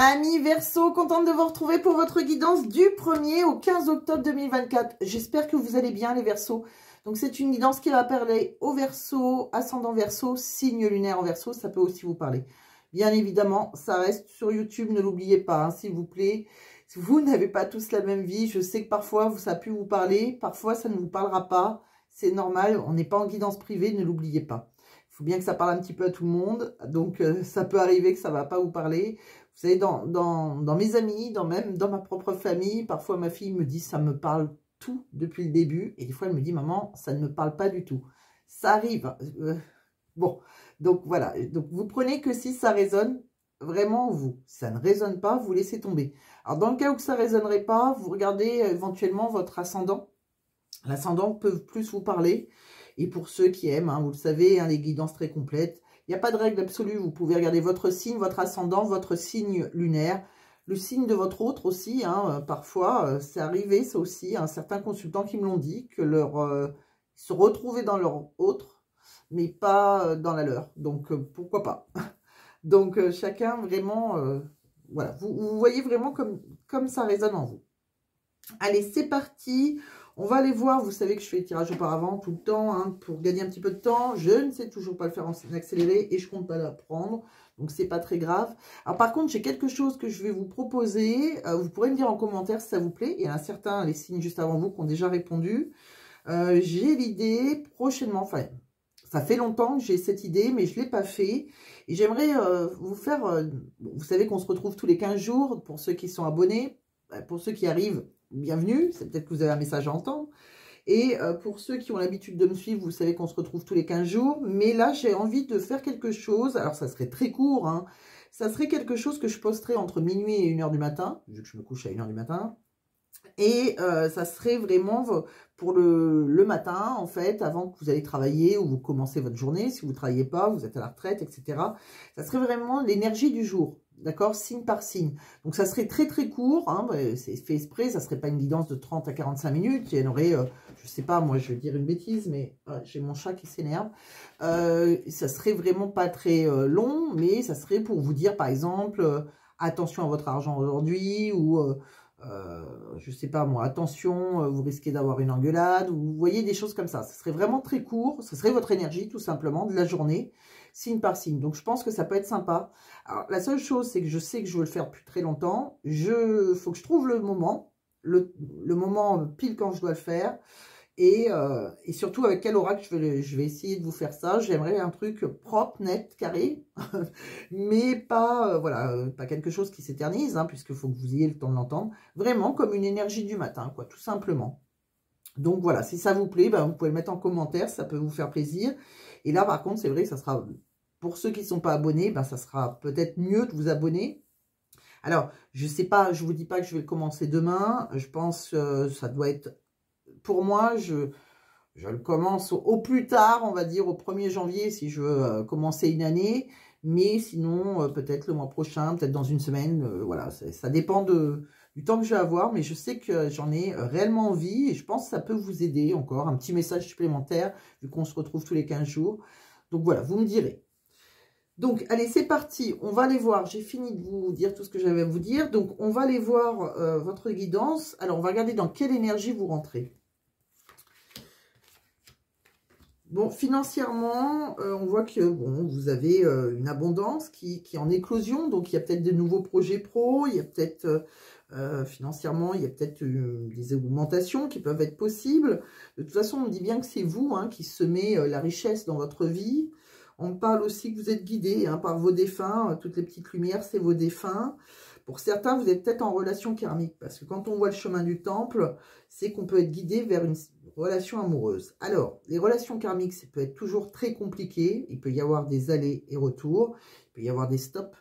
Amis Verseau, contente de vous retrouver pour votre guidance du 1er au 15 octobre 2024. J'espère que vous allez bien les Verseaux. Donc c'est une guidance qui va parler aux Verseaux, ascendant Verseau, signe lunaire en Verseau, ça peut aussi vous parler. Bien évidemment, ça reste sur YouTube, ne l'oubliez pas, hein, s'il vous plaît. Vous n'avez pas tous la même vie, je sais que parfois ça a pu vous parler, parfois ça ne vous parlera pas. C'est normal, on n'est pas en guidance privée, ne l'oubliez pas. Il faut bien que ça parle un petit peu à tout le monde, donc ça peut arriver que ça ne va pas vous parler. Vous savez, dans mes amis, même dans ma propre famille, parfois ma fille me dit ça me parle tout depuis le début. Et des fois, elle me dit, maman, ça ne me parle pas du tout. Ça arrive. Bon, donc voilà. Donc vous prenez que si ça résonne vraiment en vous. Si ça ne résonne pas, vous laissez tomber. Alors dans le cas où ça ne résonnerait pas, vous regardez éventuellement votre ascendant. L'ascendant peut plus vous parler. Et pour ceux qui aiment, hein, vous le savez, hein, les guidances très complètes, il n'y a pas de règle absolue. Vous pouvez regarder votre signe, votre ascendant, votre signe lunaire, le signe de votre autre aussi. Hein, parfois, c'est arrivé, ça aussi. Hein, certains consultants qui me l'ont dit, que se retrouvaient dans leur autre, mais pas dans la leur. Donc, pourquoi pas. Donc, chacun vraiment, voilà, vous voyez vraiment comme ça résonne en vous. Allez, c'est parti. On va aller voir, vous savez que je fais les tirages auparavant tout le temps, hein, pour gagner un petit peu de temps. Je ne sais toujours pas le faire en accéléré et je compte pas l'apprendre, donc c'est pas très grave. Alors par contre, j'ai quelque chose que je vais vous proposer. Vous pourrez me dire en commentaire si ça vous plaît. Il y en a certains, les signes juste avant vous, qui ont déjà répondu. J'ai l'idée prochainement, enfin, ça fait longtemps que j'ai cette idée, mais je ne l'ai pas fait. Et j'aimerais vous faire, vous savez qu'on se retrouve tous les 15 jours, pour ceux qui sont abonnés, pour ceux qui arrivent, bienvenue, c'est peut-être que vous avez un message à entendre. Et pour ceux qui ont l'habitude de me suivre, vous savez qu'on se retrouve tous les 15 jours. Mais là, j'ai envie de faire quelque chose. Alors, ça serait très court. Hein. Ça serait quelque chose que je posterai entre minuit et 1h du matin, vu que je me couche à 1h du matin. Et ça serait vraiment pour le matin, en fait, avant que vous allez travailler ou vous commencez votre journée. Si vous ne travaillez pas, vous êtes à la retraite, etc. Ça serait vraiment l'énergie du jour. D'accord, signe par signe. Donc, ça serait très, très court. Hein, c'est fait exprès. Ça ne serait pas une guidance de 30 à 45 minutes. Il y en aurait, je ne sais pas, moi, je vais dire une bêtise, mais j'ai mon chat qui s'énerve. Ça serait vraiment pas très long, mais ça serait pour vous dire, par exemple, attention à votre argent aujourd'hui ou... je sais pas moi, attention, vous risquez d'avoir une engueulade, vous voyez des choses comme ça. Ce serait vraiment très court, ce serait votre énergie tout simplement de la journée, signe par signe. Donc je pense que ça peut être sympa. Alors la seule chose, c'est que je sais que je veux le faire depuis très longtemps. Faut que je trouve le moment, le moment pile quand je dois le faire. Et surtout avec quel oracle je vais essayer de vous faire ça. J'aimerais un truc propre, net, carré, mais pas voilà, pas quelque chose qui s'éternise, hein, puisqu'il faut que vous ayez le temps de l'entendre. Vraiment comme une énergie du matin, quoi, tout simplement. Donc voilà, si ça vous plaît, ben, vous pouvez le mettre en commentaire, ça peut vous faire plaisir. Et là, par contre, c'est vrai que ça sera, pour ceux qui ne sont pas abonnés, ben, ça sera peut-être mieux de vous abonner. Alors, je sais pas, je vous dis pas que je vais le commencer demain. Je pense que ça doit être... Pour moi, je le commence au plus tard, on va dire au 1er janvier, si je veux commencer une année. Mais sinon, peut-être le mois prochain, peut-être dans une semaine. Voilà, ça dépend du temps que je vais avoir. Mais je sais que j'en ai réellement envie. Et je pense que ça peut vous aider encore. Un petit message supplémentaire, vu qu'on se retrouve tous les 15 jours. Donc voilà, vous me direz. Donc, allez, c'est parti. On va aller voir. J'ai fini de vous dire tout ce que j'avais à vous dire. Donc, on va aller voir votre guidance. Alors, on va regarder dans quelle énergie vous rentrez. Bon, financièrement, on voit que bon, vous avez une abondance qui est en éclosion. Donc, il y a peut-être de nouveaux projets pro. Il y a peut-être, financièrement, il y a peut-être des augmentations qui peuvent être possibles. De toute façon, on me dit bien que c'est vous hein, qui semez la richesse dans votre vie. On me parle aussi que vous êtes guidé hein, par vos défunts. Toutes les petites lumières, c'est vos défunts. Pour certains, vous êtes peut-être en relation karmique. Parce que quand on voit le chemin du temple, c'est qu'on peut être guidé vers une relation amoureuse. Alors, les relations karmiques, ça peut être toujours très compliqué. Il peut y avoir des allers et retours. Il peut y avoir des stops,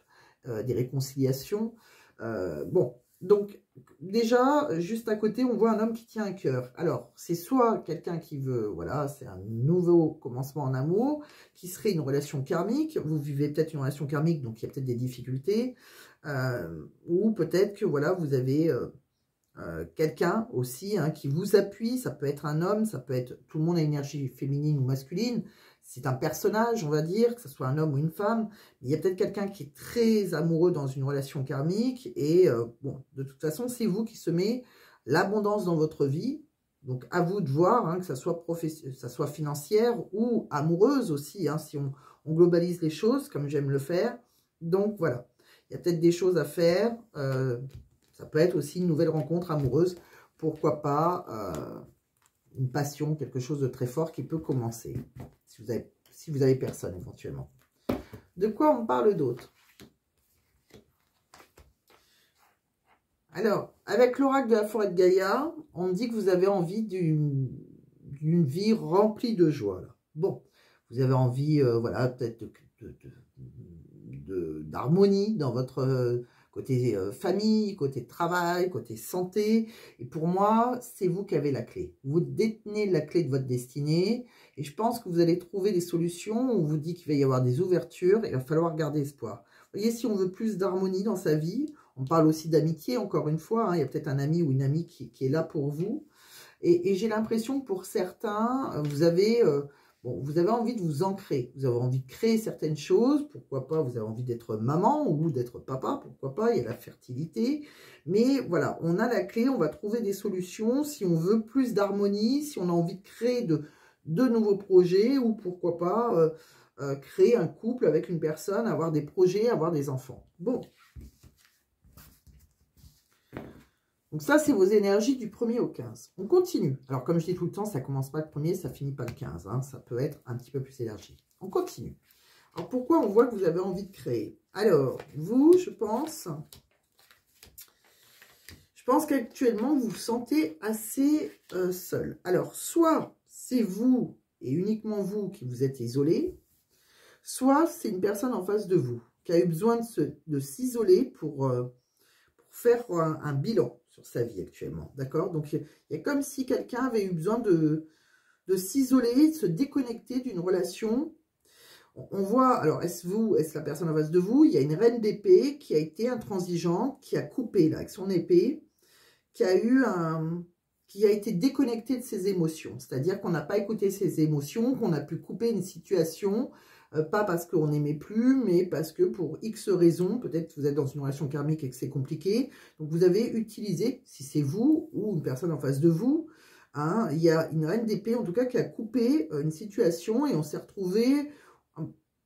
des réconciliations. Bon, donc déjà, juste à côté, on voit un homme qui tient un cœur. Alors, c'est soit quelqu'un qui veut, voilà, c'est un nouveau commencement en amour, qui serait une relation karmique. Vous vivez peut-être une relation karmique, donc il y a peut-être des difficultés. Ou peut-être que, voilà, vous avez... quelqu'un aussi hein, qui vous appuie, ça peut être un homme, ça peut être, tout le monde a une énergie féminine ou masculine, c'est un personnage, on va dire, que ce soit un homme ou une femme. Il y a peut-être quelqu'un qui est très amoureux dans une relation karmique. Et bon, de toute façon, c'est vous qui semez l'abondance dans votre vie. Donc, à vous de voir, hein, que ça soit financière ou amoureuse aussi, hein, si on globalise les choses, comme j'aime le faire. Donc, voilà. Il y a peut-être des choses à faire. Ça peut être aussi une nouvelle rencontre amoureuse. Pourquoi pas une passion, quelque chose de très fort qui peut commencer. Si vous avez personne, éventuellement. De quoi on parle d'autre? Alors, avec l'oracle de la forêt de Gaïa, on me dit que vous avez envie d'une vie remplie de joie. Là. Bon, vous avez envie, voilà, peut-être d'harmonie dans votre côté famille, côté travail, côté santé. Et pour moi, c'est vous qui avez la clé. Vous détenez la clé de votre destinée. Et je pense que vous allez trouver des solutions. On vous dit qu'il va y avoir des ouvertures. Et il va falloir garder espoir. Vous voyez, si on veut plus d'harmonie dans sa vie, on parle aussi d'amitié, encore une fois. Hein, il y a peut-être un ami ou une amie qui est là pour vous. Et j'ai l'impression que pour certains, vous avez envie de vous ancrer. Vous avez envie de créer certaines choses. Pourquoi pas, vous avez envie d'être maman ou d'être papa. Pourquoi pas, il y a la fertilité. Mais voilà, on a la clé, on va trouver des solutions. Si on veut plus d'harmonie, si on a envie de créer de nouveaux projets ou pourquoi pas créer un couple avec une personne, avoir des projets, avoir des enfants. Bon. Donc ça, c'est vos énergies du 1er au 15. On continue. Alors, comme je dis tout le temps, ça commence pas le 1er, ça finit pas le 15. Hein. Ça peut être un petit peu plus énergique. On continue. Alors, pourquoi on voit que vous avez envie de créer? Alors, vous, je pense qu'actuellement, vous vous sentez assez seul. Alors, soit c'est vous et uniquement vous qui vous êtes isolé, soit c'est une personne en face de vous qui a eu besoin de s'isoler pour faire un bilan sur sa vie actuellement, d'accord? Donc, il y a comme si quelqu'un avait eu besoin de s'isoler, de se déconnecter d'une relation. On voit, alors, est-ce la personne en face de vous? Il y a une reine d'épée qui a été intransigeante, qui a coupé, là, avec son épée, qui a été déconnectée de ses émotions. C'est-à-dire qu'on n'a pas écouté ses émotions, qu'on a pu couper une situation, pas parce qu'on n'aimait plus, mais parce que pour X raisons, peut-être que vous êtes dans une relation karmique et que c'est compliqué. Donc, vous avez utilisé, si c'est vous ou une personne en face de vous, hein, il y a une reine d'épée, en tout cas, qui a coupé une situation et on s'est retrouvé.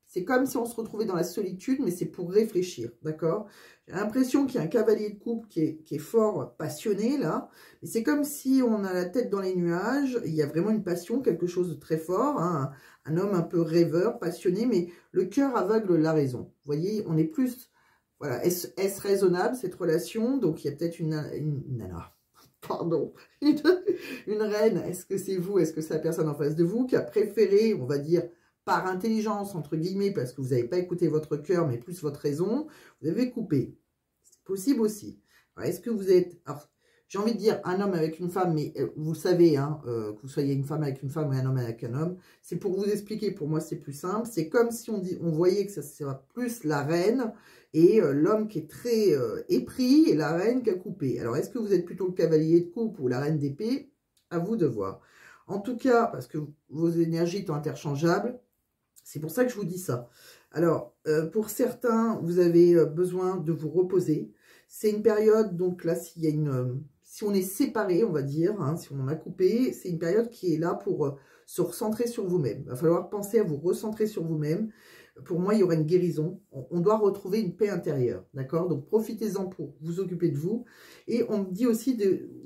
C'est comme si on se retrouvait dans la solitude, mais c'est pour réfléchir, d'accord? J'ai l'impression qu'il y a un cavalier de coupe qui est fort passionné, là. Mais c'est comme si on a la tête dans les nuages. Il y a vraiment une passion, quelque chose de très fort. Hein, un homme un peu rêveur, passionné, mais le cœur aveugle la raison. Vous voyez, on est plus... Voilà, est-ce raisonnable, cette relation? Donc, il y a peut-être une nana. Pardon, une reine. Est-ce que c'est vous? Est-ce que c'est la personne en face de vous qui a préféré, on va dire... par intelligence, entre guillemets, parce que vous n'avez pas écouté votre cœur, mais plus votre raison, vous avez coupé. C'est possible aussi. Est-ce que vous êtes... J'ai envie de dire un homme avec une femme, mais vous le savez, hein, que vous soyez une femme avec une femme ou un homme avec un homme, c'est pour vous expliquer, pour moi c'est plus simple, c'est comme si on voyait que ça sera plus la reine et l'homme qui est très épris et la reine qui a coupé. Alors est-ce que vous êtes plutôt le cavalier de coupe ou la reine d'épée? À vous de voir. En tout cas, parce que vos énergies sont interchangeables, c'est pour ça que je vous dis ça. Alors, pour certains, vous avez besoin de vous reposer. C'est une période, donc là, si on est séparé, on va dire, hein, si on a coupé, c'est une période qui est là pour se recentrer sur vous-même. Il va falloir penser à vous recentrer sur vous-même. Pour moi, il y aura une guérison. On doit retrouver une paix intérieure, d'accord? Donc, profitez-en pour vous occuper de vous. Et on me dit aussi,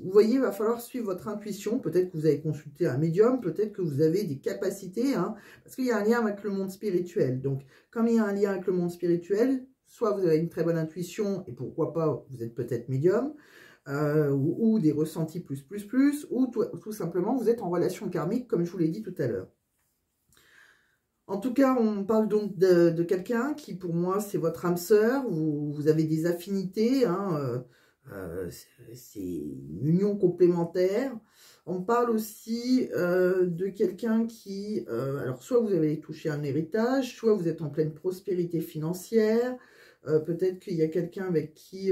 vous voyez, il va falloir suivre votre intuition. Peut-être que vous avez consulté un médium, peut-être que vous avez des capacités, hein, parce qu'il y a un lien avec le monde spirituel. Donc, comme il y a un lien avec le monde spirituel, soit vous avez une très bonne intuition, et pourquoi pas, vous êtes peut-être médium, ou des ressentis plus, ou tout simplement, vous êtes en relation karmique, comme je vous l'ai dit tout à l'heure. En tout cas, on parle donc de quelqu'un qui, pour moi, c'est votre âme sœur. Vous avez des affinités. Hein, c'est une union complémentaire. On parle aussi de quelqu'un qui... alors, soit vous avez touché un héritage, soit vous êtes en pleine prospérité financière. Peut-être qu'il y a quelqu'un avec qui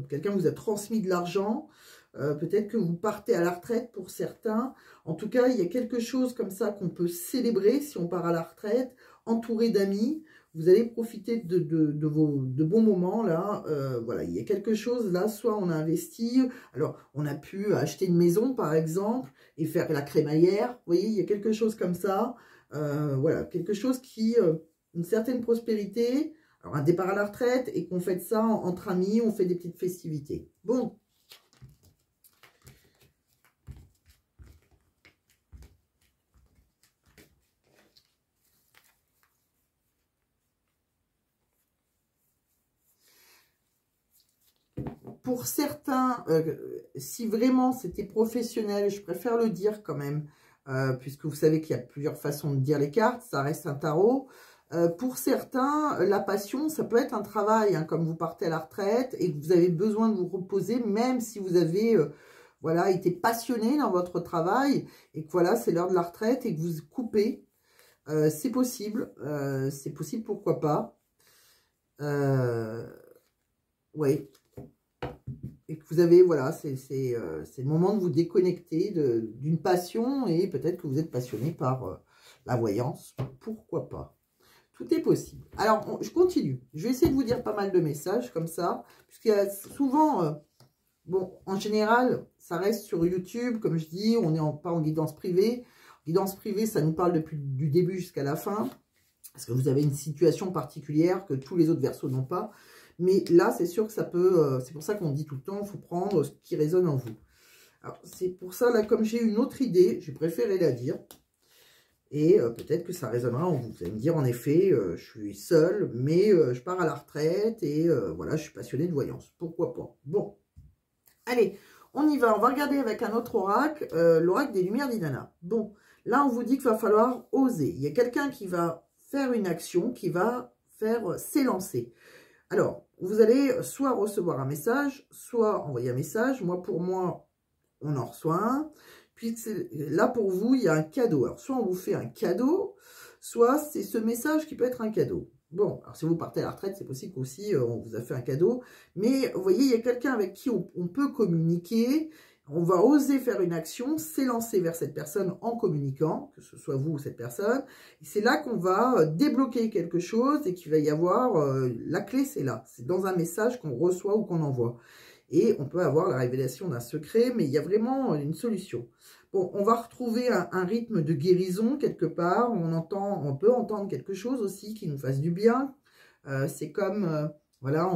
quelqu'un vous a transmis de l'argent. Peut-être que vous partez à la retraite pour certains. En tout cas, il y a quelque chose comme ça qu'on peut célébrer si on part à la retraite, entouré d'amis. Vous allez profiter de bons moments là. Voilà, il y a quelque chose là, soit on a investi, alors on a pu acheter une maison par exemple et faire la crémaillère. Vous voyez, il y a quelque chose comme ça. Voilà, quelque chose qui, une certaine prospérité. Alors un départ à la retraite et qu'on fait ça entre amis, on fait des petites festivités. Bon. Pour certains, si vraiment c'était professionnel, je préfère le dire quand même, puisque vous savez qu'il y a plusieurs façons de dire les cartes, ça reste un tarot. Pour certains, la passion, ça peut être un travail, hein, comme vous partez à la retraite et que vous avez besoin de vous reposer, même si vous avez voilà, été passionné dans votre travail et que voilà, c'est l'heure de la retraite et que vous coupez. C'est possible, pourquoi pas. Oui. Et que vous avez, voilà, c'est le moment de vous déconnecter d'une passion et peut-être que vous êtes passionné par la voyance. Pourquoi pas? Tout est possible. Alors, je continue. Je vais essayer de vous dire pas mal de messages comme ça, puisqu'il y a souvent, bon, en général, ça reste sur YouTube, comme je dis, on n'est pas en guidance privée. Guidance privée, ça nous parle depuis du début jusqu'à la fin, parce que vous avez une situation particulière que tous les autres versos n'ont pas. Mais là, c'est sûr que ça peut... c'est pour ça qu'on dit tout le temps, il faut prendre ce qui résonne en vous. Alors, c'est pour ça, là, comme j'ai une autre idée, j'ai préféré la dire. Et peut-être que ça résonnera en vous. Vous allez me dire, en effet, je suis seule, mais je pars à la retraite et voilà, je suis passionnée de voyance. Pourquoi pas? Bon, allez, on y va. On va regarder avec un autre oracle, l'oracle des Lumières d'Inanna. Bon, là, on vous dit qu'il va falloir oser. Il y a quelqu'un qui va faire une action, qui va faire s'élancer. Alors, vous allez soit recevoir un message, soit envoyer un message. Moi, pour moi, on en reçoit un. Puis là, pour vous, il y a un cadeau. Alors, soit on vous fait un cadeau, soit c'est ce message qui peut être un cadeau. Bon, alors si vous partez à la retraite, c'est possible qu'aussi on vous a fait un cadeau. Mais vous voyez, il y a quelqu'un avec qui on peut communiquer. On va oser faire une action, s'élancer vers cette personne en communiquant, que ce soit vous ou cette personne. C'est là qu'on va débloquer quelque chose et qu'il va y avoir, la clé c'est là. C'est dans un message qu'on reçoit ou qu'on envoie. Et on peut avoir la révélation d'un secret, mais il y a vraiment une solution. Bon, on va retrouver un rythme de guérison quelque part. On peut entendre quelque chose aussi qui nous fasse du bien. C'est comme, voilà,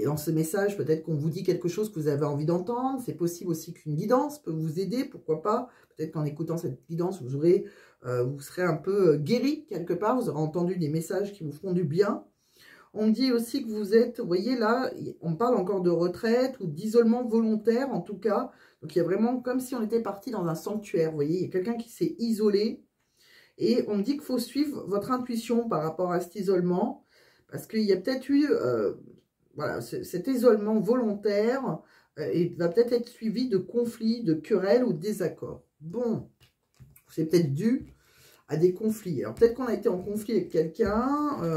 dans ce message, peut-être qu'on vous dit quelque chose que vous avez envie d'entendre. C'est possible aussi qu'une guidance peut vous aider, pourquoi pas. Peut-être qu'en écoutant cette guidance, vous serez un peu guéri quelque part. Vous aurez entendu des messages qui vous feront du bien. On dit aussi que vous êtes, vous voyez là, on parle encore de retraite ou d'isolement volontaire en tout cas. Donc il y a vraiment comme si on était parti dans un sanctuaire. Vous voyez, il y a quelqu'un qui s'est isolé. Et on me dit qu'il faut suivre votre intuition par rapport à cet isolement. Parce qu'il y a peut-être eu... voilà, cet isolement volontaire va peut-être être suivi de conflits, de querelles ou de désaccords. Bon, c'est peut-être dû à des conflits. Alors peut-être qu'on a été en conflit avec quelqu'un,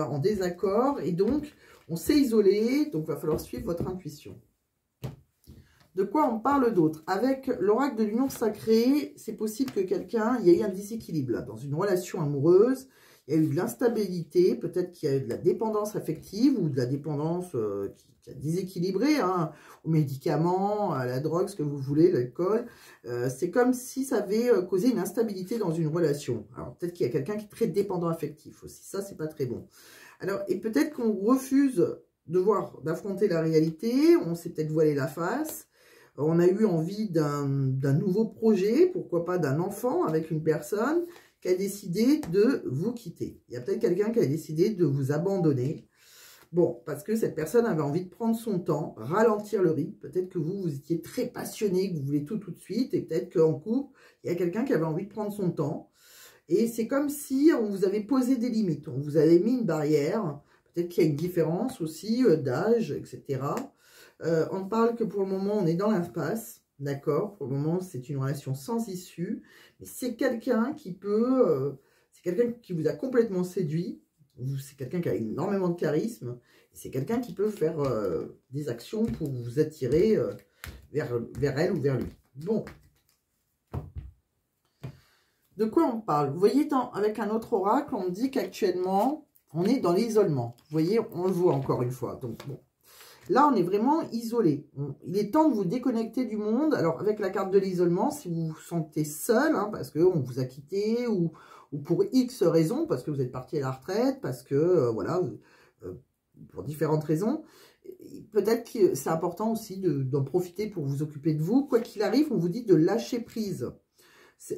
en désaccord, et donc on s'est isolé, donc il va falloir suivre votre intuition. De quoi on parle d'autre? Avec l'oracle de l'union sacrée, c'est possible que quelqu'un, il y ait eu un déséquilibre là, dans une relation amoureuse. Il y a eu de l'instabilité, peut-être qu'il y a eu de la dépendance affective ou de la dépendance qui a déséquilibré, hein, aux médicaments, à la drogue, ce que vous voulez, l'alcool. C'est comme si ça avait causé une instabilité dans une relation. Alors peut-être qu'il y a quelqu'un qui est très dépendant affectif aussi, ça c'est pas très bon. Alors, et peut-être qu'on refuse d'affronter la réalité, on s'est peut-être voilé la face. On a eu envie d'un nouveau projet, pourquoi pas d'un enfant avec une personne qui a décidé de vous quitter. Il y a peut-être quelqu'un qui a décidé de vous abandonner. Bon, parce que cette personne avait envie de prendre son temps, ralentir le rythme. Peut-être que vous étiez très passionné, que vous voulez tout de suite. Et peut-être qu'en couple, il y a quelqu'un qui avait envie de prendre son temps. Et c'est comme si on vous avait posé des limites. On vous avait mis une barrière. Peut-être qu'il y a une différence aussi d'âge, etc. On parle que pour le moment, on est dans l'impasse. D'accord, pour le moment, c'est une relation sans issue. Mais c'est quelqu'un qui peut... c'est quelqu'un qui vous a complètement séduit. C'est quelqu'un qui a énormément de charisme. C'est quelqu'un qui peut faire des actions pour vous attirer vers elle ou vers lui. Bon. De quoi on parle? Vous voyez, avec un autre oracle, on me dit qu'actuellement, on est dans l'isolement. Vous voyez, on le voit encore une fois. Donc, bon. Là, on est vraiment isolé. Il est temps de vous déconnecter du monde. Alors, avec la carte de l'isolement, si vous vous sentez seul, hein, parce qu'on vous a quitté, ou pour X raisons, parce que vous êtes parti à la retraite, parce que, voilà, pour différentes raisons, peut-être que c'est important aussi d'en profiter pour vous occuper de vous. Quoi qu'il arrive, on vous dit de lâcher prise.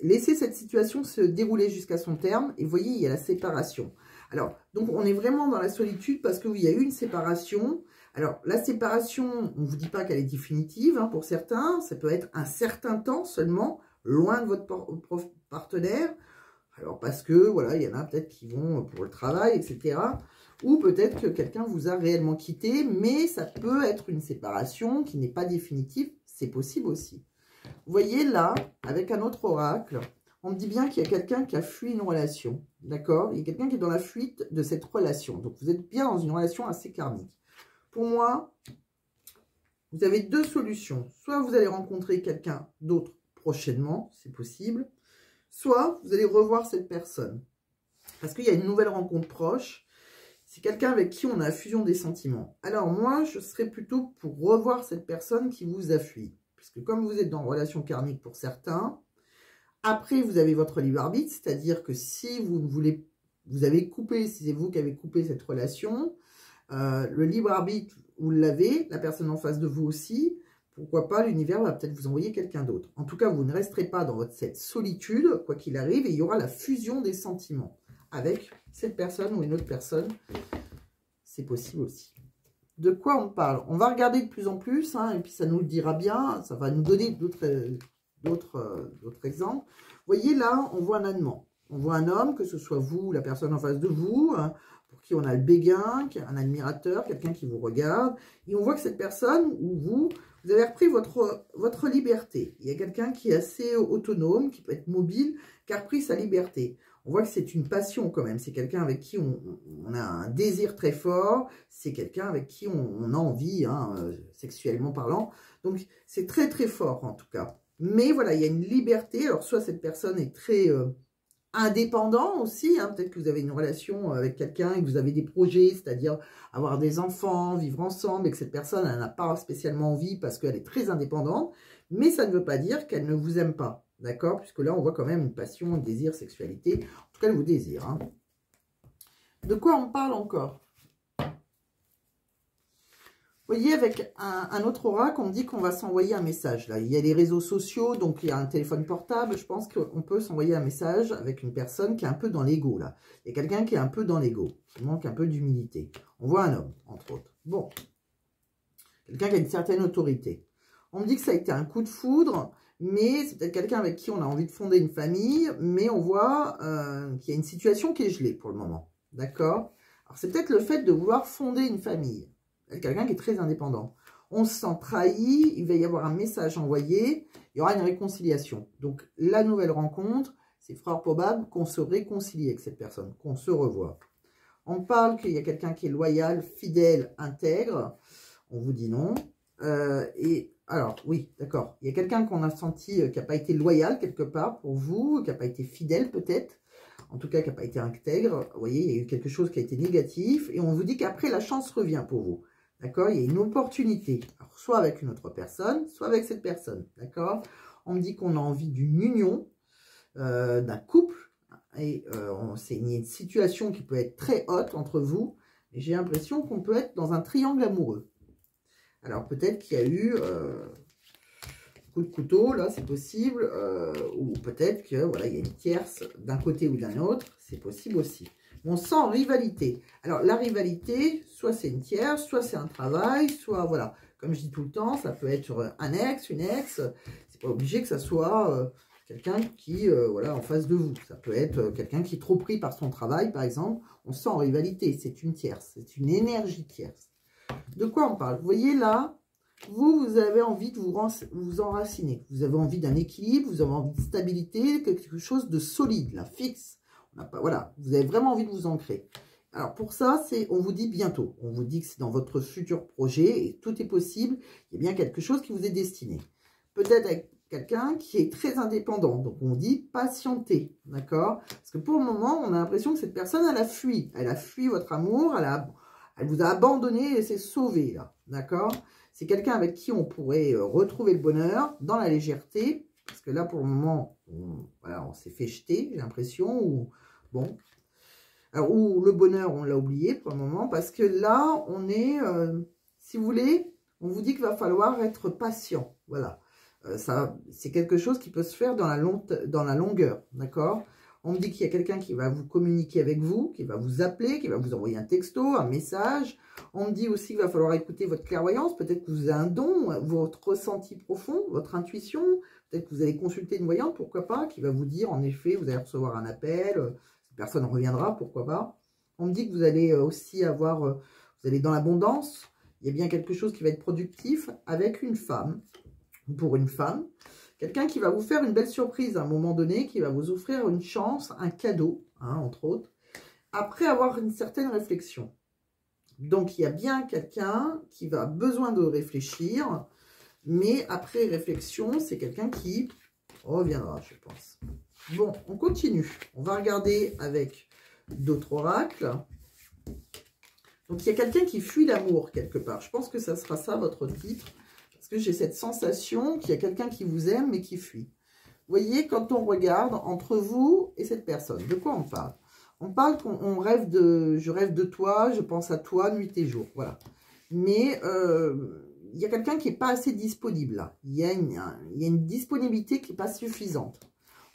Laissez cette situation se dérouler jusqu'à son terme. Et vous voyez, il y a la séparation. Alors, donc, on est vraiment dans la solitude parce qu'il y a eu une séparation. Alors, la séparation, on ne vous dit pas qu'elle est définitive, hein, pour certains. Ça peut être un certain temps seulement, loin de votre partenaire. Alors, parce que, voilà, il y en a peut-être qui vont pour le travail, etc. Ou peut-être que quelqu'un vous a réellement quitté, mais ça peut être une séparation qui n'est pas définitive. C'est possible aussi. Vous voyez là, avec un autre oracle, on me dit bien qu'il y a quelqu'un qui a fui une relation. D'accord? Il y a quelqu'un qui est dans la fuite de cette relation. Donc, vous êtes bien dans une relation assez karmique. Pour moi, vous avez deux solutions. Soit vous allez rencontrer quelqu'un d'autre prochainement, c'est possible. Soit vous allez revoir cette personne. Parce qu'il y a une nouvelle rencontre proche. C'est quelqu'un avec qui on a la fusion des sentiments. Alors moi, je serais plutôt pour revoir cette personne qui vous a fui. Puisque comme vous êtes dans une relation karmique pour certains, après vous avez votre libre arbitre. C'est-à-dire que si vous avez coupé, si c'est vous qui avez coupé cette relation, le libre arbitre, vous l'avez, la personne en face de vous aussi, pourquoi pas, l'univers va peut-être vous envoyer quelqu'un d'autre. En tout cas, vous ne resterez pas dans cette solitude, quoi qu'il arrive, et il y aura la fusion des sentiments avec cette personne ou une autre personne. C'est possible aussi. De quoi on parle? On va regarder de plus en plus, hein, et puis ça nous le dira bien, ça va nous donner d'autres exemples. Vous voyez là, on voit un amant. On voit un homme, que ce soit vous ou la personne en face de vous, hein, pour qui on a le béguin, un admirateur, quelqu'un qui vous regarde. Et on voit que cette personne, ou vous avez repris votre liberté. Il y a quelqu'un qui est assez autonome, qui peut être mobile, qui a repris sa liberté. On voit que c'est une passion quand même. C'est quelqu'un avec qui on a un désir très fort. C'est quelqu'un avec qui on a envie, hein, sexuellement parlant. Donc, c'est très très fort en tout cas. Mais voilà, il y a une liberté. Alors, soit cette personne est très indépendant aussi. Hein, peut-être que vous avez une relation avec quelqu'un et que vous avez des projets, c'est-à-dire avoir des enfants, vivre ensemble, et que cette personne elle n'a pas spécialement envie parce qu'elle est très indépendante. Mais ça ne veut pas dire qu'elle ne vous aime pas. D'accord? Puisque là, on voit quand même une passion, un désir, sexualité. En tout cas, elle vous désire. Hein. De quoi on parle encore? Vous voyez, avec un autre oracle, on me dit qu'on va s'envoyer un message. Là, il y a les réseaux sociaux, donc il y a un téléphone portable. Je pense qu'on peut s'envoyer un message avec une personne qui est un peu dans l'ego. Là, il y a quelqu'un qui est un peu dans l'ego, qui manque un peu d'humilité. On voit un homme, entre autres. Bon, quelqu'un qui a une certaine autorité. On me dit que ça a été un coup de foudre. Mais c'est peut-être quelqu'un avec qui on a envie de fonder une famille, mais on voit qu'il y a une situation qui est gelée pour le moment. D'accord? Alors, c'est peut-être le fait de vouloir fonder une famille. Quelqu'un qui est très indépendant. On se sent trahi, il va y avoir un message envoyé, il y aura une réconciliation. Donc, la nouvelle rencontre, c'est fort probable qu'on se réconcilie avec cette personne, qu'on se revoie. On parle qu'il y a quelqu'un qui est loyal, fidèle, intègre. On vous dit non. Alors, oui, d'accord. Il y a quelqu'un qu'on a senti qui n'a pas été loyal quelque part pour vous, qui n'a pas été fidèle peut-être. En tout cas, qui n'a pas été intègre. Vous voyez, il y a eu quelque chose qui a été négatif. Et on vous dit qu'après, la chance revient pour vous. D'accord? Il y a une opportunité. Alors, soit avec une autre personne, soit avec cette personne. D'accord? On me dit qu'on a envie d'une union, d'un couple. Et c'est une situation qui peut être très haute entre vous. Et j'ai l'impression qu'on peut être dans un triangle amoureux. Alors, peut-être qu'il y a eu coup de couteau, là, c'est possible. Ou peut-être que voilà, il y a une tierce d'un côté ou d'un autre. C'est possible aussi. On sent rivalité. Alors, la rivalité, soit c'est une tierce, soit c'est un travail, soit, voilà, comme je dis tout le temps, ça peut être un ex, une ex. C'est pas obligé que ça soit quelqu'un qui, voilà, en face de vous. Ça peut être quelqu'un qui est trop pris par son travail, par exemple. On sent rivalité. C'est une tierce. C'est une énergie tierce. De quoi on parle? Vous voyez là, vous avez envie de vous enraciner. Vous avez envie d'un équilibre, vous avez envie de stabilité, quelque chose de solide, là, fixe. Voilà, vous avez vraiment envie de vous ancrer. Alors pour ça, on vous dit bientôt. On vous dit que c'est dans votre futur projet et tout est possible. Il y a bien quelque chose qui vous est destiné. Peut-être avec quelqu'un qui est très indépendant. Donc on dit patienter, d'accord? Parce que pour le moment, on a l'impression que cette personne, elle a fui. Elle a fui votre amour, elle vous a abandonné et s'est sauvée, là, d'accord? C'est quelqu'un avec qui on pourrait retrouver le bonheur dans la légèreté. Parce que là, pour le moment, voilà, on s'est fait jeter, j'ai l'impression, ou bon... Alors, ou le bonheur, on l'a oublié pour le moment, parce que là, on est, si vous voulez, on vous dit qu'il va falloir être patient. Voilà. Ça, c'est quelque chose qui peut se faire dans la longueur, d'accord? On me dit qu'il y a quelqu'un qui va vous communiquer avec vous, qui va vous appeler, qui va vous envoyer un texto, un message. On me dit aussi qu'il va falloir écouter votre clairvoyance. Peut-être que vous avez un don, votre ressenti profond, votre intuition. Peut-être que vous allez consulter une voyante, pourquoi pas, qui va vous dire, en effet, vous allez recevoir un appel, personne reviendra, pourquoi pas. On me dit que vous allez aussi avoir, vous allez dans l'abondance. Il y a bien quelque chose qui va être productif avec une femme, pour une femme. Quelqu'un qui va vous faire une belle surprise à un moment donné, qui va vous offrir une chance, un cadeau, hein, entre autres, après avoir une certaine réflexion. Donc, il y a bien quelqu'un qui va besoin de réfléchir, mais après réflexion, c'est quelqu'un qui reviendra, je pense. Bon, on continue. On va regarder avec d'autres oracles. Donc, il y a quelqu'un qui fuit l'amour quelque part. Je pense que ça sera ça, votre titre. Parce que j'ai cette sensation qu'il y a quelqu'un qui vous aime, mais qui fuit. Vous voyez, quand on regarde entre vous et cette personne, de quoi on parle? On parle qu'on rêve de... Je rêve de toi, je pense à toi, nuit et jour. Voilà. Mais... il y a quelqu'un qui n'est pas assez disponible là. Il y a une disponibilité qui n'est pas suffisante.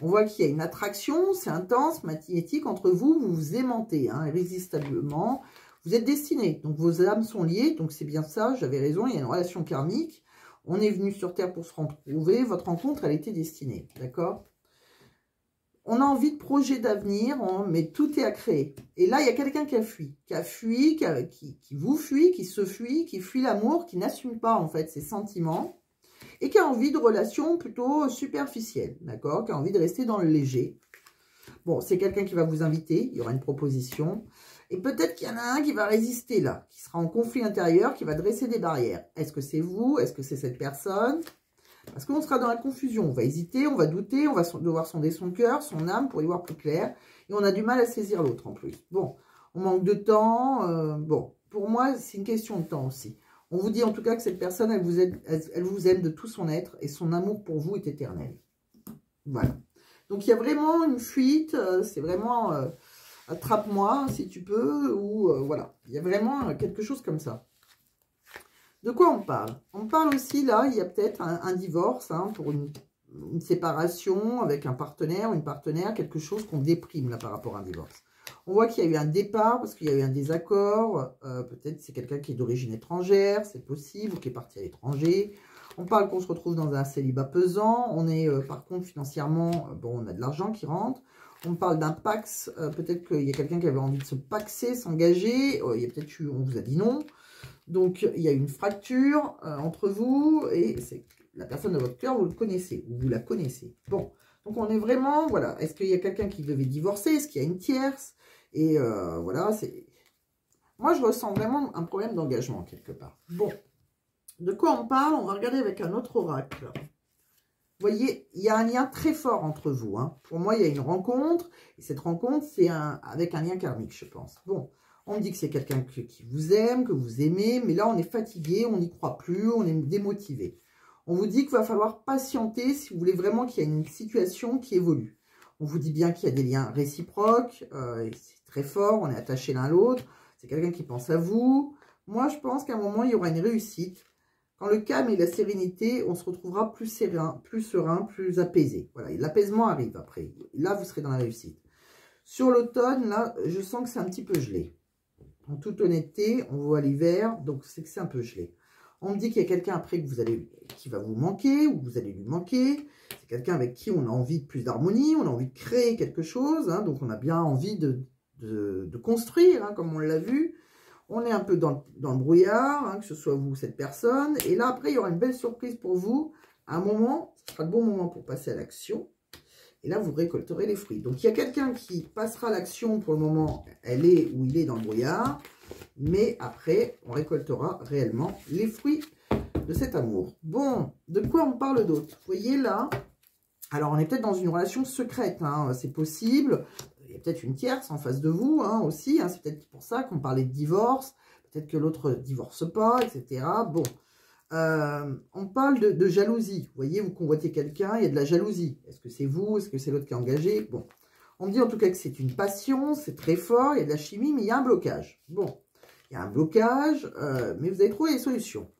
On voit qu'il y a une attraction, c'est intense, magnétique entre vous, vous vous aimantez hein, irrésistiblement. Vous êtes destinés, donc vos âmes sont liées, donc c'est bien ça, j'avais raison, il y a une relation karmique. On est venu sur Terre pour se retrouver, votre rencontre, elle était destinée, d'accord? On a envie de projets d'avenir, mais tout est à créer. Et là, il y a quelqu'un qui a fui, qui vous fuit, qui se fuit, qui fuit l'amour, qui n'assume pas en fait ses sentiments et qui a envie de relations plutôt superficielles, d'accord? Qui a envie de rester dans le léger. Bon, c'est quelqu'un qui va vous inviter, il y aura une proposition. Et peut-être qu'il y en a un qui va résister là, qui sera en conflit intérieur, qui va dresser des barrières. Est-ce que c'est vous? Est-ce que c'est cette personne? Parce qu'on sera dans la confusion, on va hésiter, on va douter, on va devoir sonder son cœur, son âme pour y voir plus clair. Et on a du mal à saisir l'autre en plus. Bon, on manque de temps. Bon, pour moi, c'est une question de temps aussi. On vous dit en tout cas que cette personne, elle vous aime de tout son être et son amour pour vous est éternel. Voilà. Donc, il y a vraiment une fuite, c'est vraiment attrape-moi si tu peux, ou voilà. Il y a vraiment quelque chose comme ça. De quoi on parle? On parle aussi, là, il y a peut-être un divorce, hein, pour une séparation avec un partenaire ou une partenaire, quelque chose qu'on déprime, là, par rapport à un divorce. On voit qu'il y a eu un départ, parce qu'il y a eu un désaccord, peut-être c'est quelqu'un qui est d'origine étrangère, c'est possible, ou qui est parti à l'étranger. On parle qu'on se retrouve dans un célibat pesant, on est, par contre, financièrement, bon, on a de l'argent qui rentre. On parle d'un pax, peut-être qu'il y a quelqu'un qui avait envie de se paxer, s'engager, il y a peut-être eu, on vous a dit non. Donc, il y a une fracture entre vous et c'est la personne de votre cœur, vous le connaissez ou vous la connaissez. Bon, donc on est vraiment, voilà, est-ce qu'il y a quelqu'un qui devait divorcer? Est-ce qu'il y a une tierce? Et voilà, c'est... Moi, je ressens vraiment un problème d'engagement quelque part. Bon, de quoi on parle? On va regarder avec un autre oracle. Vous voyez, il y a un lien très fort entre vous. Hein. Pour moi, il y a une rencontre. Et cette rencontre, c'est avec un lien karmique, je pense. Bon, on me dit que c'est quelqu'un qui vous aime, que vous aimez. Mais là, on est fatigué, on n'y croit plus, on est démotivé. On vous dit qu'il va falloir patienter si vous voulez vraiment qu'il y ait une situation qui évolue. On vous dit bien qu'il y a des liens réciproques. C'est très fort, on est attachés l'un à l'autre. C'est quelqu'un qui pense à vous. Moi, je pense qu'à un moment, il y aura une réussite. Quand le calme et la sérénité, on se retrouvera plus serein, plus apaisé. Voilà, l'apaisement arrive après. Là, vous serez dans la réussite. Sur l'automne, là, je sens que c'est un petit peu gelé. En toute honnêteté, on voit l'hiver, donc c'est que c'est un peu gelé. On me dit qu'il y a quelqu'un après qui va vous manquer, ou vous allez lui manquer. C'est quelqu'un avec qui on a envie de plus d'harmonie, on a envie de créer quelque chose. Hein, donc, on a bien envie de construire, hein, comme on l'a vu. On est un peu dans le brouillard, hein, que ce soit vous ou cette personne. Et là, après, il y aura une belle surprise pour vous. À un moment, ce sera le bon moment pour passer à l'action. Et là, vous récolterez les fruits. Donc, il y a quelqu'un qui passera l'action. Pour le moment, elle est ou il est dans le brouillard. Mais après, on récoltera réellement les fruits de cet amour. Bon, de quoi on parle d'autre? Vous voyez là, alors on est peut-être dans une relation secrète, hein, c'est possible. Il y a peut-être une tierce en face de vous hein, aussi. Hein, c'est peut-être pour ça qu'on parlait de divorce. Peut-être que l'autre ne divorce pas, etc. Bon, on parle de jalousie. Vous voyez, vous convoitez quelqu'un, il y a de la jalousie. Est-ce que c'est vous? Est-ce que c'est l'autre qui est engagé? Bon, on me dit en tout cas que c'est une passion, c'est très fort, il y a de la chimie, mais il y a un blocage. Bon, il y a un blocage, mais vous avez trouvé les solutions.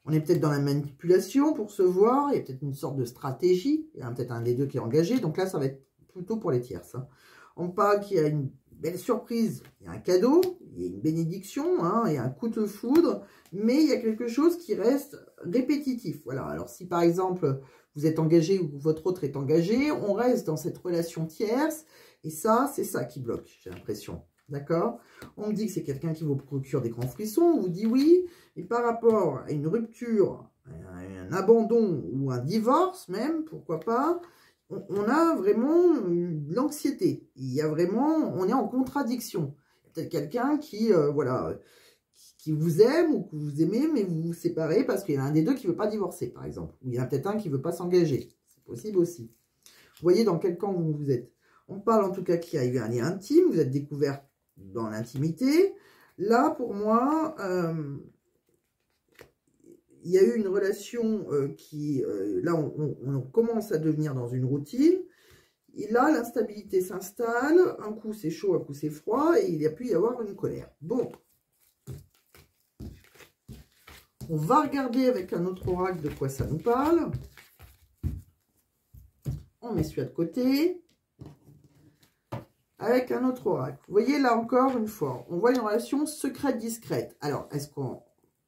On est peut-être dans la manipulation pour se voir, il y a peut-être une sorte de stratégie, il y a peut-être un des deux qui est engagé, donc là ça va être plutôt pour les tierces. Hein. On parle qu'il y a une belle surprise, il y a un cadeau, il y a une bénédiction, hein, il y a un coup de foudre, mais il y a quelque chose qui reste répétitif. Voilà, alors si par exemple vous êtes engagé ou votre autre est engagé, on reste dans cette relation tierce, et ça, c'est ça qui bloque, j'ai l'impression. D'accord? On me dit que c'est quelqu'un qui vous procure des grands frissons, on vous dit oui, et par rapport à une rupture, un abandon ou un divorce même, pourquoi pas, on a vraiment de l'anxiété. Il y a vraiment, on est en contradiction. Il y a peut-être quelqu'un qui, voilà, qui vous aime ou que vous aimez, mais vous vous séparez parce qu'il y en a un des deux qui ne veut pas divorcer, par exemple. Ou il y en a peut-être un qui ne veut pas s'engager. C'est possible aussi. Vous voyez dans quel camp vous êtes. On parle en tout cas qu'il y a eu un lien intime, vous êtes découvert dans l'intimité. Là, pour moi, il y a eu une relation qui, là, on commence à devenir dans une routine. Et là, l'instabilité s'installe. Un coup, c'est chaud, un coup, c'est froid. Et il a pu y avoir une colère. Bon. On va regarder avec un autre oracle de quoi ça nous parle. On met celui-là de côté. Avec un autre oracle. Vous voyez, là encore, une fois, on voit une relation secrète-discrète. Alors, est-ce qu'on...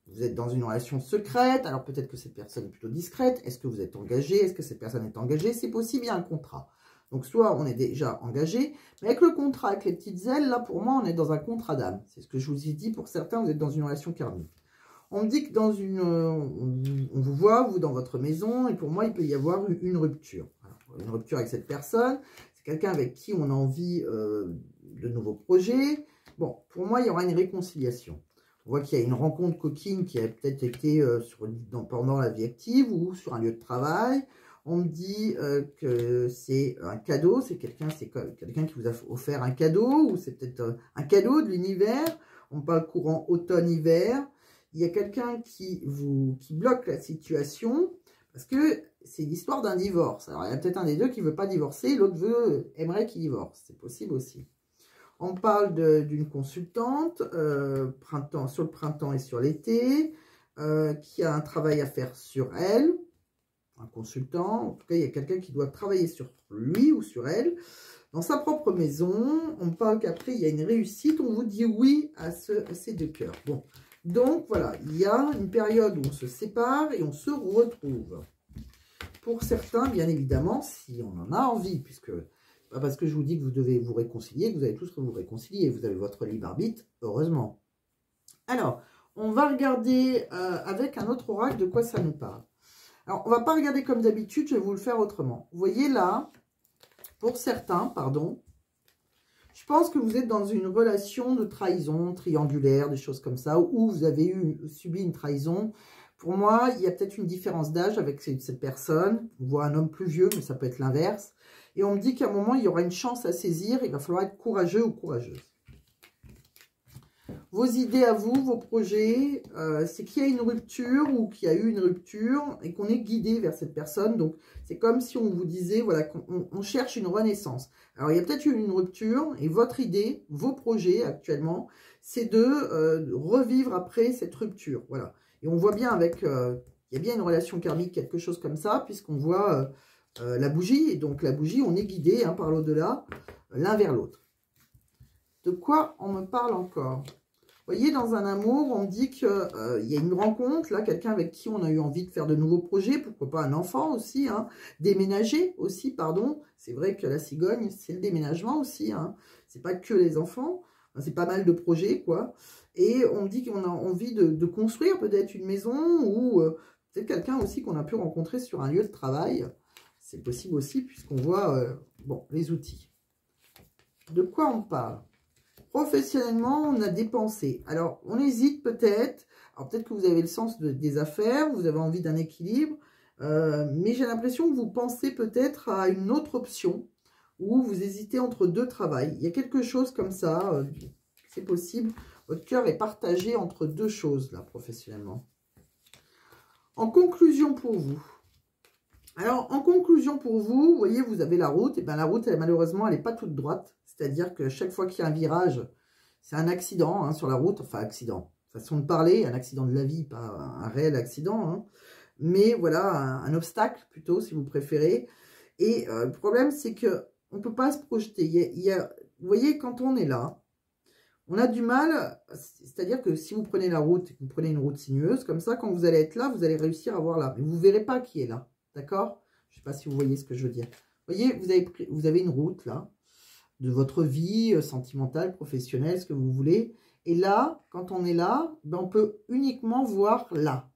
Vous êtes dans une relation secrète, alors peut-être que cette personne est plutôt discrète. Est-ce que vous êtes engagé? Est-ce que cette personne est engagée? C'est possible, il y a un contrat. Donc, soit on est déjà engagé, mais avec le contrat, avec les petites ailes, là, pour moi, on est dans un contrat d'âme. C'est ce que je vous ai dit, pour certains, vous êtes dans une relation karmique. On me dit que dans une... on vous voit, vous, dans votre maison, et pour moi, il peut y avoir une rupture. Alors, une rupture avec cette personne, c'est quelqu'un avec qui on a envie de nouveaux projets. Bon, pour moi, il y aura une réconciliation. On voit qu'il y a une rencontre coquine qui a peut-être été pendant la vie active ou sur un lieu de travail. On me dit que c'est un cadeau, c'est quelqu'un qui vous a offert un cadeau, ou c'est peut-être un cadeau de l'univers. On parle courant automne-hiver. Il y a quelqu'un qui bloque la situation parce que c'est l'histoire d'un divorce. Alors, il y a peut-être un des deux qui ne veut pas divorcer, l'autre aimerait qu'il divorce. C'est possible aussi. On parle d'une consultante sur le printemps et sur l'été, qui a un travail à faire sur elle, un consultant. En tout cas, il y a quelqu'un qui doit travailler sur lui ou sur elle, dans sa propre maison. On parle qu'après, il y a une réussite. On vous dit oui à ces deux cœurs. Bon, donc voilà, il y a une période où on se sépare et on se retrouve. Pour certains, bien évidemment, si on en a envie, puisque... pas parce que je vous dis que vous devez vous réconcilier, que vous allez tous vous réconcilier. Vous avez votre libre arbitre, heureusement. Alors, on va regarder avec un autre oracle de quoi ça nous parle. Alors, on ne va pas regarder comme d'habitude, je vais vous le faire autrement. Vous voyez là, pour certains, pardon, je pense que vous êtes dans une relation de trahison triangulaire, des choses comme ça, où vous avez subi une trahison. Pour moi, il y a peut-être une différence d'âge avec cette personne. On voit un homme plus vieux, mais ça peut être l'inverse. Et on me dit qu'à un moment, il y aura une chance à saisir. Il va falloir être courageux ou courageuse. Vos idées à vous, vos projets, c'est qu'il y a une rupture ou qu'il y a eu une rupture et qu'on est guidé vers cette personne. Donc, c'est comme si on vous disait, voilà, qu'on cherche une renaissance. Alors, il y a peut-être eu une rupture et votre idée, vos projets actuellement, c'est de revivre après cette rupture. Voilà. Et on voit bien avec, il y a bien une relation karmique, quelque chose comme ça, puisqu'on voit la bougie. Et donc, la bougie, on est guidé hein, par l'au-delà, l'un vers l'autre. De quoi on me parle encore? Vous voyez, dans un amour, on me dit qu'il y a une rencontre, là, quelqu'un avec qui on a eu envie de faire de nouveaux projets, pourquoi pas un enfant aussi, hein, déménager aussi, pardon. C'est vrai que la cigogne, c'est le déménagement aussi, hein. C'est pas que les enfants, c'est pas mal de projets, quoi. Et on me dit qu'on a envie de construire peut-être une maison ou peut-être quelqu'un aussi qu'on a pu rencontrer sur un lieu de travail. c'est possible aussi, puisqu'on voit, bon, les outils. De quoi on parle? Professionnellement, on a des pensées. Alors, on hésite peut-être. Alors, peut-être que vous avez le sens des affaires, vous avez envie d'un équilibre, mais j'ai l'impression que vous pensez peut-être à une autre option, ou vous hésitez entre deux travails. Il y a quelque chose comme ça, c'est possible. Votre cœur est partagé entre deux choses, là, professionnellement. En conclusion pour vous. Alors, en conclusion pour vous, vous voyez, vous avez la route. Et bien, la route, malheureusement, elle n'est pas toute droite. C'est-à-dire que chaque fois qu'il y a un virage, c'est un accident hein, sur la route. Enfin, accident, façon de parler, un accident de la vie, pas un réel accident. Hein. Mais voilà, un obstacle plutôt, si vous préférez. Et le problème, c'est que on ne peut pas se projeter. Vous voyez, quand on est là, on a du mal, c'est-à-dire que si vous prenez la route, vous prenez une route sinueuse, comme ça, quand vous allez être là, vous allez réussir à voir là. Mais vous ne verrez pas qui est là, d'accord? Je ne sais pas si vous voyez ce que je veux dire. Vous voyez, vous avez une route là, de votre vie sentimentale, professionnelle, ce que vous voulez. Et là, quand on est là, ben on peut uniquement voir là.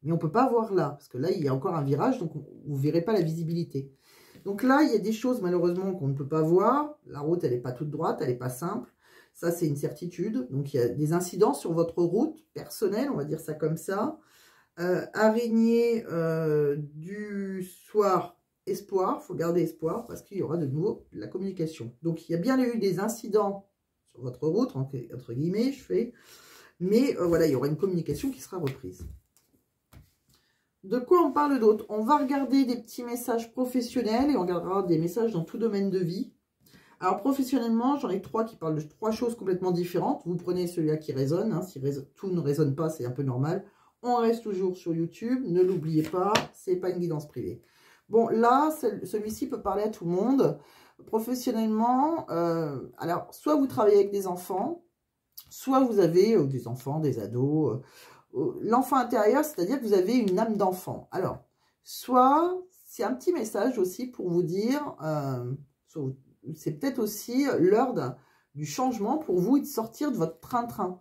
Mais on ne peut pas voir là, parce que là, il y a encore un virage, donc vous ne verrez pas la visibilité. Donc là, il y a des choses, malheureusement, qu'on ne peut pas voir. La route, elle n'est pas toute droite, elle n'est pas simple. Ça, c'est une certitude. Donc, il y a des incidents sur votre route personnelle, on va dire ça comme ça. Araignée du soir, espoir. Il faut garder espoir parce qu'il y aura de nouveau de la communication. Donc, il y a bien eu des incidents sur votre route, entre guillemets, je fais. Mais voilà, il y aura une communication qui sera reprise. De quoi on parle d'autre? On va regarder des petits messages professionnels et on regardera des messages dans tout domaine de vie. Alors, professionnellement, j'en ai 3 qui parlent de 3 choses complètement différentes. Vous prenez celui-là qui résonne. Hein. Si tout ne résonne pas, c'est un peu normal. On reste toujours sur YouTube. Ne l'oubliez pas, c'est pas une guidance privée. Bon, là, celui-ci peut parler à tout le monde. Professionnellement, alors, soit vous travaillez avec des enfants, soit vous avez des enfants, des ados. L'enfant intérieur, c'est-à-dire que vous avez une âme d'enfant. Alors, soit c'est un petit message aussi pour vous dire... c'est peut-être aussi l'heure du changement pour vous et de sortir de votre train-train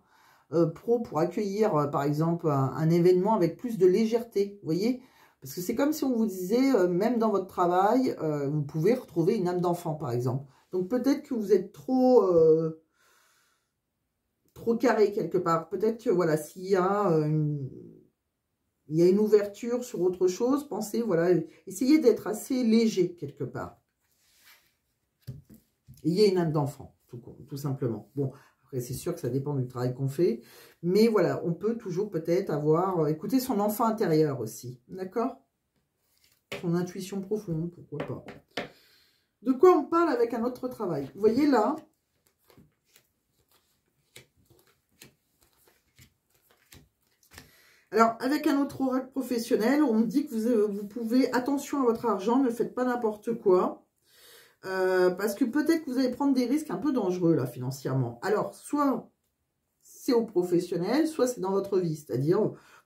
pro pour accueillir, par exemple, un événement avec plus de légèreté, vous voyez? Parce que c'est comme si on vous disait, même dans votre travail, vous pouvez retrouver une âme d'enfant, par exemple. Donc, peut-être que vous êtes trop carré quelque part. Peut-être que, voilà, s'il y a une ouverture sur autre chose, pensez, voilà, essayez d'être assez léger quelque part. Il y a une âme d'enfant, tout simplement. Bon, après, c'est sûr que ça dépend du travail qu'on fait. Mais voilà, on peut toujours peut-être avoir... écouter son enfant intérieur aussi, d'accord? Son intuition profonde, pourquoi pas. De quoi on parle avec un autre travail? Vous voyez là... Alors, avec un autre oracle professionnel, on me dit que vous pouvez... Attention à votre argent, ne faites pas n'importe quoi. Parce que peut-être que vous allez prendre des risques un peu dangereux, là, financièrement. Alors, soit c'est au professionnel, soit c'est dans votre vie. C'est-à-dire,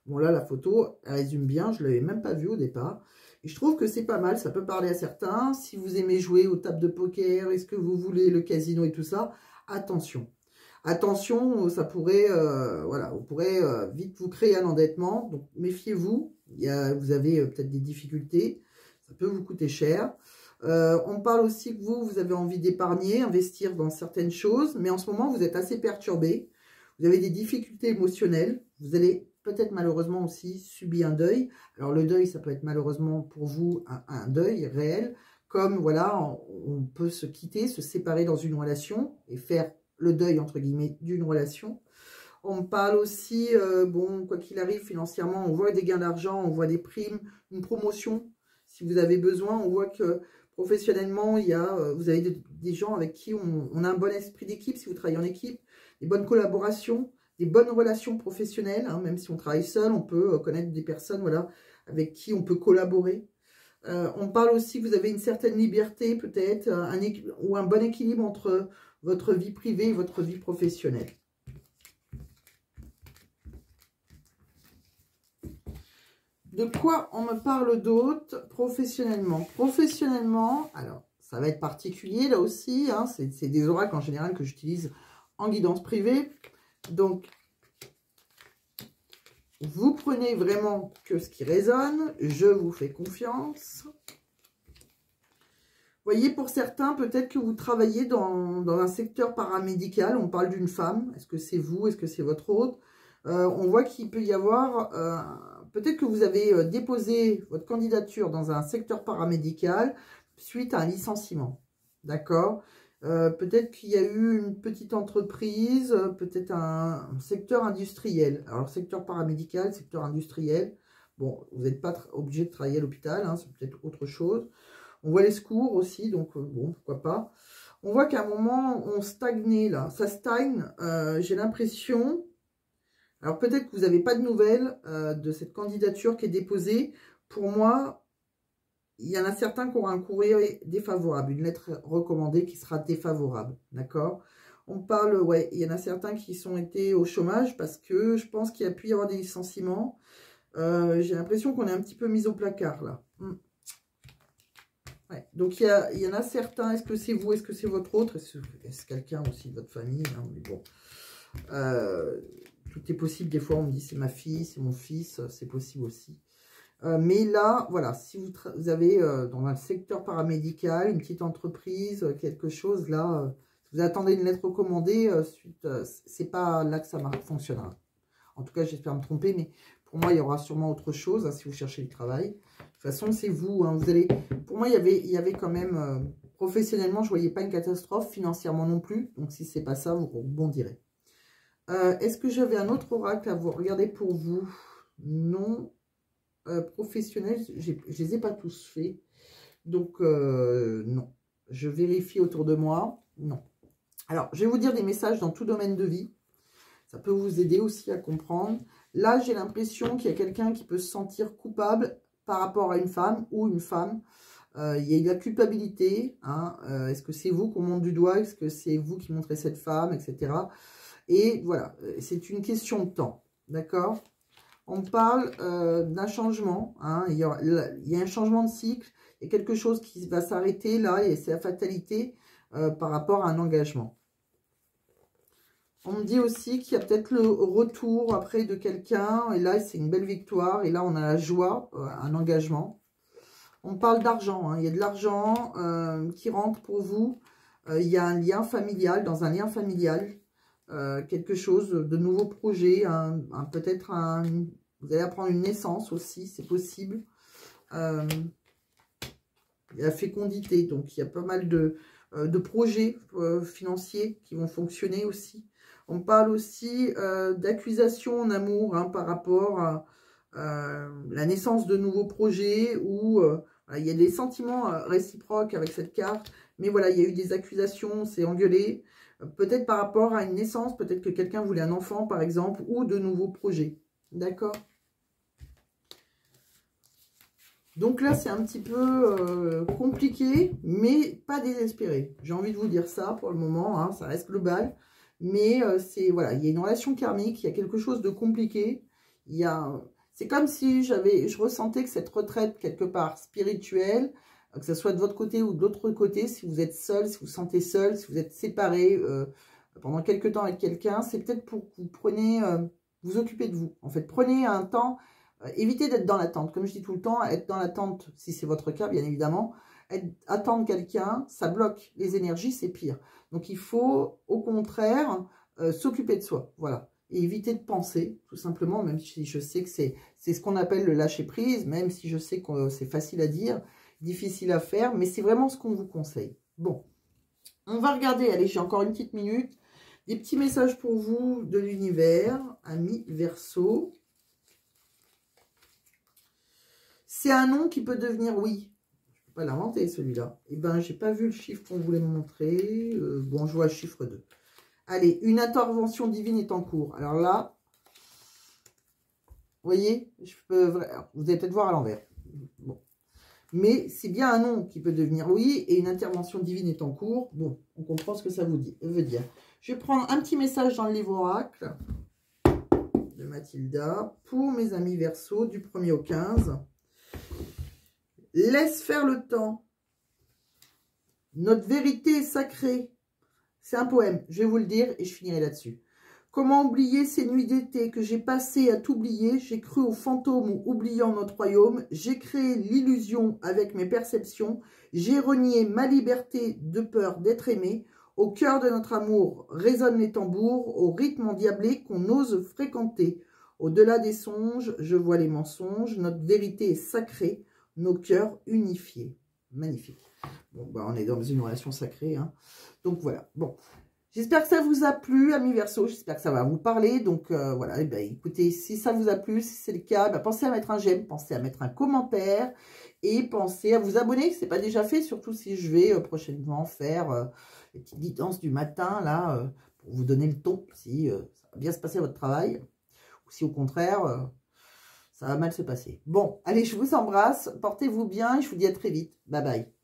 bon, là, la photo, elle résume bien. Je ne l'avais même pas vue au départ. Et je trouve que c'est pas mal. Ça peut parler à certains. Si vous aimez jouer aux tables de poker, est-ce que vous voulez le casino et tout ça, attention. Attention, ça pourrait, voilà, vous pourrez vite vous créer un endettement. Donc, méfiez-vous. Vous avez peut-être des difficultés. Ça peut vous coûter cher. On parle aussi que vous avez envie d'épargner, investir dans certaines choses, mais en ce moment, vous êtes assez perturbé. Vous avez des difficultés émotionnelles. Vous allez peut-être malheureusement aussi subir un deuil. Alors, le deuil, ça peut être malheureusement pour vous un deuil réel, comme, voilà, on peut se quitter, se séparer dans une relation et faire le deuil, entre guillemets, d'une relation. On parle aussi, bon, quoi qu'il arrive, financièrement, on voit des gains d'argent, on voit des primes, une promotion. Si vous avez besoin, on voit que professionnellement, vous avez des gens avec qui on a un bon esprit d'équipe, si vous travaillez en équipe, des bonnes collaborations, des bonnes relations professionnelles. Hein, même si on travaille seul, on peut connaître des personnes voilà, avec qui on peut collaborer. On parle aussi que vous avez une certaine liberté, peut-être, ou un bon équilibre entre votre vie privée et votre vie professionnelle. De quoi on me parle d'autre professionnellement? Professionnellement, alors, ça va être particulier là aussi. Hein, c'est des oracles en général que j'utilise en guidance privée. Donc, vous prenez vraiment que ce qui résonne. Je vous fais confiance. voyez, pour certains, peut-être que vous travaillez dans un secteur paramédical. On parle d'une femme. Est-ce que c'est vous? Est-ce que c'est votre hôte? On voit qu'il peut y avoir... peut-être que vous avez déposé votre candidature dans un secteur paramédical suite à un licenciement. D'accord? Peut-être qu'il y a eu une petite entreprise, peut-être un secteur industriel. Alors, secteur paramédical, secteur industriel. Bon, vous n'êtes pas obligé de travailler à l'hôpital, hein, c'est peut-être autre chose. On voit les secours aussi, donc bon, pourquoi pas. On voit qu'à un moment, on stagnait là. Ça stagne, j'ai l'impression. Alors peut-être que vous n'avez pas de nouvelles de cette candidature qui est déposée. Pour moi, il y en a certains qui auront un courrier défavorable, une lettre recommandée qui sera défavorable, d'accord? On parle, ouais, il y en a certains qui sont été au chômage parce que je pense qu'il y a pu y avoir des licenciements. J'ai l'impression qu'on est un petit peu mis au placard, là. Ouais. Donc, il y en a certains, est-ce que c'est vous, est-ce que c'est votre autre? Est-ce quelqu'un aussi de votre famille, hein? Mais bon, tout est possible. Des fois, on me dit c'est ma fille, c'est mon fils, c'est possible aussi. Mais là, voilà, si vous avez dans un secteur paramédical, une petite entreprise, quelque chose, là, si vous attendez une lettre recommandée, c'est pas là que ça fonctionnera. En tout cas, j'espère me tromper, mais pour moi, il y aura sûrement autre chose, hein, si vous cherchez du travail. De toute façon, c'est vous, hein, vous allez... Pour moi, il y avait quand même... professionnellement, je ne voyais pas une catastrophe, financièrement non plus. Donc, si ce n'est pas ça, vous rebondirez. Est-ce que j'avais un autre oracle à vous regarder pour vous? Non. Professionnels, je ne les ai pas tous faits. Donc, non. Je vérifie autour de moi. Non. Alors, je vais vous dire des messages dans tout domaine de vie. Ça peut vous aider aussi à comprendre. Là, j'ai l'impression qu'il y a quelqu'un qui peut se sentir coupable par rapport à une femme ou une femme. Il y a de la culpabilité. Hein, est-ce que c'est vous qu'on monte du doigt? Est-ce que c'est vous qui montrez cette femme, etc. Et voilà, c'est une question de temps. D'accord? On parle d'un changement. Hein, il y a un changement de cycle. Il y a quelque chose qui va s'arrêter là et c'est la fatalité par rapport à un engagement. On me dit aussi qu'il y a peut-être le retour après de quelqu'un. Et là, c'est une belle victoire. Et là, on a la joie, un engagement. On parle d'argent. Hein. Il y a de l'argent qui rentre pour vous. Il y a un lien familial, dans un lien familial. Quelque chose de nouveaux projets. Peut-être vous allez apprendre une naissance aussi, c'est possible. Il y a la fécondité. Donc, il y a pas mal de projets financiers qui vont fonctionner aussi. On parle aussi d'accusations en amour, hein, par rapport à la naissance de nouveaux projets où il y a des sentiments réciproques avec cette carte. Mais voilà, il y a eu des accusations, on s'est engueulé. Peut-être par rapport à une naissance, peut-être que quelqu'un voulait un enfant, par exemple, ou de nouveaux projets. D'accord? Donc là, c'est un petit peu compliqué, mais pas désespéré. J'ai envie de vous dire ça pour le moment, hein, ça reste global. Mais voilà, il y a une relation karmique, il y a quelque chose de compliqué. C'est comme si je ressentais que cette retraite, quelque part, spirituelle, que ce soit de votre côté ou de l'autre côté, si vous êtes seul, si vous vous sentez seul, si vous êtes séparé pendant quelques temps avec quelqu'un, c'est peut-être pour que vous preniez, vous occupez de vous. En fait, prenez un temps, évitez d'être dans l'attente. Comme je dis tout le temps, être dans l'attente, si c'est votre cas, bien évidemment, attendre quelqu'un, ça bloque les énergies, c'est pire. Donc, il faut, au contraire, s'occuper de soi. Voilà. Et éviter de penser, tout simplement, même si je sais que c'est ce qu'on appelle le lâcher-prise, même si je sais que c'est facile à dire, difficile à faire, mais c'est vraiment ce qu'on vous conseille. Bon, on va regarder, allez, j'ai encore une petite minute, des petits messages pour vous de l'univers, amis Verseau. C'est un nom qui peut devenir oui. Pas l'inventer celui-là. Eh ben, j'ai pas vu le chiffre qu'on voulait me montrer. Bon, je vois le chiffre 2. Allez, une intervention divine est en cours. Alors là, vous voyez, vous allez peut-être voir à l'envers. Bon. Mais c'est bien un nom qui peut devenir oui et une intervention divine est en cours. Bon, on comprend ce que ça veut dire. Je vais prendre un petit message dans le livre oracle de Mathilda pour mes amis Verseau du 1er au 15. Laisse faire le temps. Notre vérité est sacrée. C'est un poème, je vais vous le dire et je finirai là-dessus. Comment oublier ces nuits d'été que j'ai passées à t'oublier? J'ai cru aux fantômes oubliant notre royaume. J'ai créé l'illusion avec mes perceptions. J'ai renié ma liberté de peur d'être aimé. Au cœur de notre amour résonnent les tambours, au rythme endiablé qu'on ose fréquenter. Au-delà des songes, je vois les mensonges. Notre vérité est sacrée, nos cœurs unifiés. Magnifique. Bon, bah, on est dans une relation sacrée, hein. Donc voilà, bon. J'espère que ça vous a plu, amis Verseau. J'espère que ça va vous parler. Donc voilà, et ben, écoutez, si ça vous a plu, si c'est le cas, ben, pensez à mettre un j'aime, pensez à mettre un commentaire et pensez à vous abonner, si ce n'est pas déjà fait, surtout si je vais prochainement faire les petites guidances du matin, là, pour vous donner le ton, si ça va bien se passer votre travail, ou si au contraire, ça va mal se passer. Bon, allez, je vous embrasse, portez-vous bien et je vous dis à très vite. Bye bye.